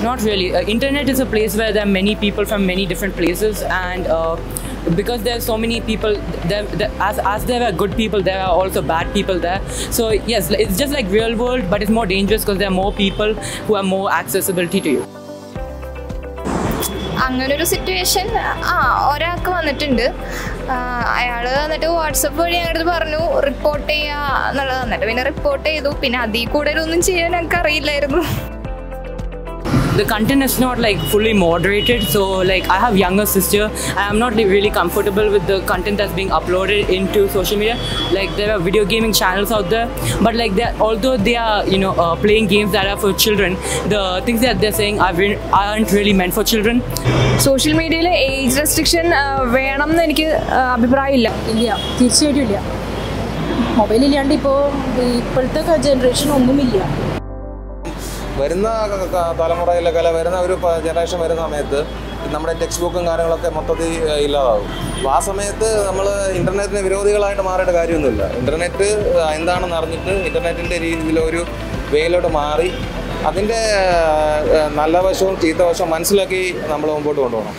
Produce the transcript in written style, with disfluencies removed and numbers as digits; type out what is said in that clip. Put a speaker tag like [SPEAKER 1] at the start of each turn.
[SPEAKER 1] Not really. Internet is a place where there are many people from many different places, and because there are so many people, as there are good people, there are also bad people there. So yes, it's just like real world, but it's more dangerous because there are more people who have more accessibility to you.
[SPEAKER 2] അങ്ങനൊരു situation ഒരാൾക്ക് വന്നിട്ടുണ്ട്. അയാൾ വന്നിട്ട് WhatsApp വഴി ഞങ്ങളുടെ അടുത്ത് പറഞ്ഞു report ചെയ്യുക എന്നുള്ളത്. വന്നിട്ട് പിന്നെ റിപ്പോർട്ട് ചെയ്തു. പിന്നെ അതിൽ കൂടുതലൊന്നും ചെയ്യാൻ ഞങ്ങൾക്ക് അറിയില്ലായിരുന്നു.
[SPEAKER 1] The content is not like fully moderated, so like I have younger sister. I am not really comfortable with the content that's being uploaded into social media. Like there are video gaming channels out there, but like although they are playing games that are for children, the things that they're saying aren't really meant for children.
[SPEAKER 3] Social മീഡിയയിൽ age restriction വേണം എന്ന് എനിക്ക് അഭിപ്രായമില്ല.
[SPEAKER 4] ഇല്ല, തീർച്ചയായിട്ടും ഇല്ല. Mobile ഇല്ലാണ്ട് ഇപ്പോഴത്തെ ജനറേഷൻ ഒന്നുമില്ല.
[SPEAKER 5] വരുന്ന തലമുറയിലൊക്കെ അല്ല വരുന്ന ഒരു ജനറേഷൻ വരുന്ന സമയത്ത് നമ്മുടെ ടെക്സ്റ്റ് ബുക്കും കാര്യങ്ങളൊക്കെ മൊത്തത്തിൽ ഇല്ലാതാവും. അപ്പോൾ ആ സമയത്ത് നമ്മൾ ഇൻ്റർനെറ്റിന് വിരോധികളായിട്ട് മാറേണ്ട കാര്യമൊന്നുമില്ല. ഇൻ്റർനെറ്റ് എന്താണെന്ന് അറിഞ്ഞിട്ട് ഇൻ്റർനെറ്റിൻ്റെ രീതിയിലൊരു വേയിലോട്ട് മാറി അതിൻ്റെ നല്ല വശവും ചീത്ത വശവും മനസ്സിലാക്കി നമ്മൾ മുമ്പോട്ട് കൊണ്ടുപോകണം.